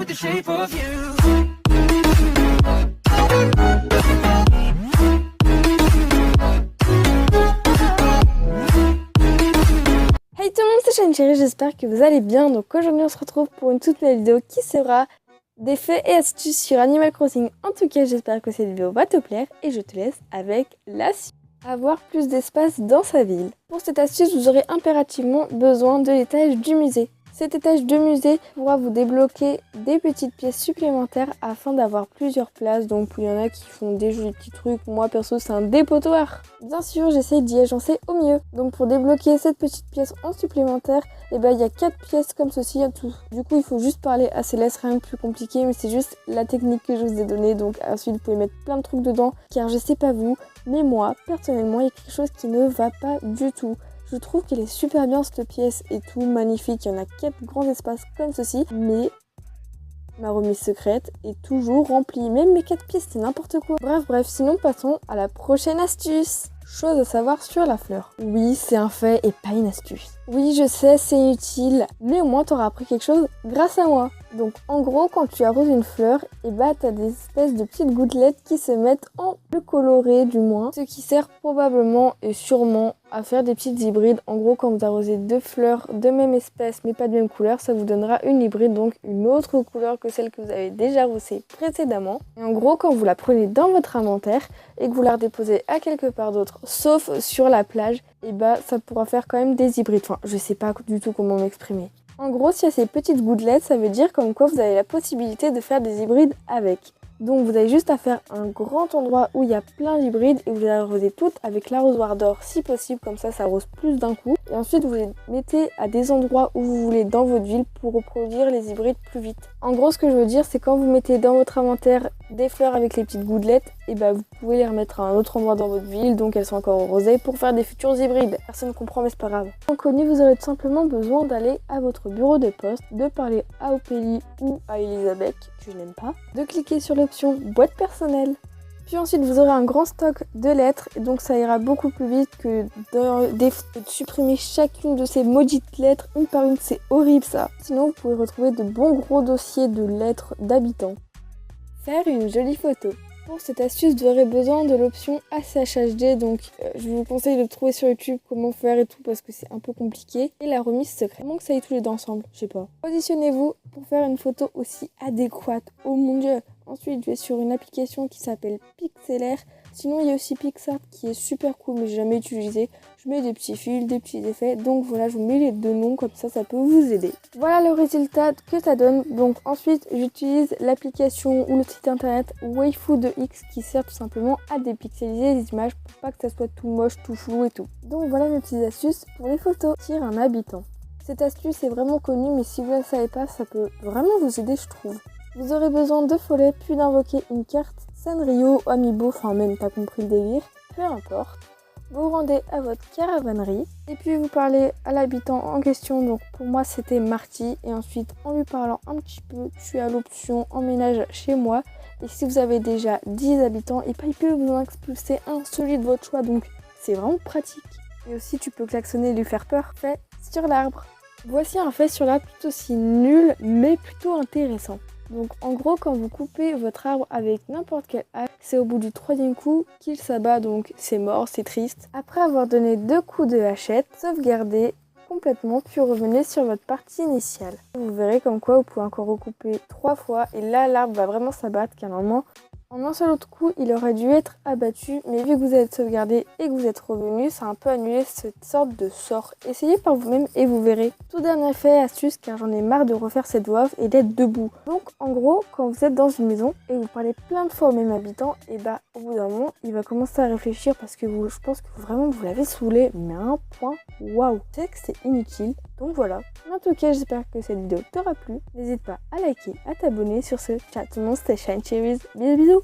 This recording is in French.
with the shape of you. Hey tout le monde, c'est Chérie, j'espère que vous allez bien. Donc aujourd'hui on se retrouve pour une toute nouvelle vidéo qui sera des faits et astuces sur Animal Crossing. En tout cas j'espère que cette vidéo va te plaire et je te laisse avec la suite. Avoir plus d'espace dans sa ville. Pour cette astuce vous aurez impérativement besoin de l'étage du musée. Cet étage de musée pourra vous débloquer des petites pièces supplémentaires afin d'avoir plusieurs places. Donc il y en a qui font des jolis petits trucs. Moi perso c'est un dépotoir. Bien sûr j'essaie d'y agencer au mieux. Donc pour débloquer cette petite pièce en supplémentaire, il y a 4 pièces comme ceci en tout. Du coup il faut juste parler à Céleste, rien de plus compliqué. Mais c'est juste la technique que je vous ai donnée. Donc ensuite vous pouvez mettre plein de trucs dedans. Car je sais pas vous, mais moi personnellement il y a quelque chose qui ne va pas du tout. Je trouve qu'elle est super bien cette pièce et tout, magnifique, il y en a 4 grands espaces comme ceci, mais ma remise secrète est toujours remplie, même mes 4 pièces c'est n'importe quoi. Bref, sinon passons à la prochaine astuce. Chose à savoir sur la fleur. Oui, c'est un fait et pas une astuce. Oui, je sais, c'est inutile, mais au moins t'auras appris quelque chose grâce à moi. Donc en gros, quand tu arroses une fleur, t'as des espèces de petites gouttelettes qui se mettent en bleu coloré du moins. Ce qui sert probablement et sûrement à faire des petites hybrides. En gros, quand vous arrosez 2 fleurs de même espèce mais pas de même couleur, ça vous donnera une hybride, donc une autre couleur que celle que vous avez déjà arrosée précédemment. Et en gros, quand vous la prenez dans votre inventaire et que vous la redéposez à quelque part d'autre, sauf sur la plage, ça pourra faire quand même des hybrides. Enfin, je sais pas du tout comment m'exprimer. En gros, s'il y a ces petites gouttelettes, ça veut dire comme quoi vous avez la possibilité de faire des hybrides avec. Donc vous avez juste à faire un grand endroit où il y a plein d'hybrides et vous les arrosez toutes avec l'arrosoir d'or si possible, comme ça arrose plus d'un coup. Et ensuite vous les mettez à des endroits où vous voulez dans votre ville pour reproduire les hybrides plus vite. En gros ce que je veux dire c'est quand vous mettez dans votre inventaire des fleurs avec les petites gouttelettes, vous pouvez les remettre à un autre endroit dans votre ville, donc elles sont encore arrosées pour faire des futurs hybrides. Personne ne comprend mais c'est pas grave. Inconnu, vous aurez tout simplement besoin d'aller à votre bureau de poste, de parler à Ophélie ou à Elisabeth, que je n'aime pas, de cliquer sur l'option boîte personnelle. Puis ensuite vous aurez un grand stock de lettres, et donc ça ira beaucoup plus vite que de supprimer chacune de ces maudites lettres une par une, c'est horrible ça. Sinon vous pouvez retrouver de bons gros dossiers de lettres d'habitants. Faire une jolie photo. Pour cette astuce, vous aurez besoin de l'option ACHHD, donc je vous conseille de trouver sur YouTube comment faire et tout parce que c'est un peu compliqué. Et la remise secrète. Comment que ça aille tous les deux ensemble, je sais pas. Positionnez-vous pour faire une photo aussi adéquate. Oh mon dieu. Ensuite, je vais sur une application qui s'appelle Pixlr. Sinon, il y a aussi PixArt qui est super cool, mais j'ai jamais utilisé. Je mets des petits fils, des petits effets. Donc voilà, je vous mets les 2 noms, comme ça peut vous aider. Voilà le résultat que ça donne. Donc ensuite, j'utilise l'application ou le site internet Waifu de X qui sert tout simplement à dépixeliser les images pour pas que ça soit tout moche, tout flou et tout. Donc voilà mes petites astuces pour les photos. Tire un habitant. Cette astuce est vraiment connue, mais si vous ne la savez pas, ça peut vraiment vous aider, je trouve. Vous aurez besoin de follets, puis d'invoquer une carte Sanrio, Amiibo, enfin même pas compris le délire, peu importe. Vous rendez à votre caravanerie et puis vous parlez à l'habitant en question, donc pour moi c'était Marty, et ensuite en lui parlant un petit peu, tu as l'option emménage chez moi, et si vous avez déjà 10 habitants, il peut vous en expulser un, celui de votre choix, donc c'est vraiment pratique. Et aussi tu peux klaxonner et lui faire peur, fait sur l'arbre. Voici un fait sur l'arbre tout aussi nul mais plutôt intéressant. Donc en gros quand vous coupez votre arbre avec n'importe quel hache, c'est au bout du 3e coup qu'il s'abat, donc c'est mort, c'est triste. Après avoir donné 2 coups de hachette, sauvegardez complètement puis revenez sur votre partie initiale. Vous verrez comme quoi vous pouvez encore recouper 3 fois et là l'arbre va vraiment s'abattre car normalement en un seul autre coup il aurait dû être abattu, mais vu que vous êtes sauvegardé et que vous êtes revenu, ça a un peu annulé cette sorte de sort. Essayez par vous-même et vous verrez. Tout dernier fait astuce car j'en ai marre de refaire cette voix off et d'être debout. Donc en gros quand vous êtes dans une maison et vous parlez plein de fois au même habitant, au bout d'un moment il va commencer à réfléchir parce que je pense que vraiment vous l'avez saoulé, mais à un point waouh. Je sais que c'est inutile, donc voilà. En tout cas j'espère que cette vidéo t'aura plu. N'hésite pas à liker, à t'abonner. Sur ce, ciao tout le monde, c'était Shine Cherries, bisous bisous.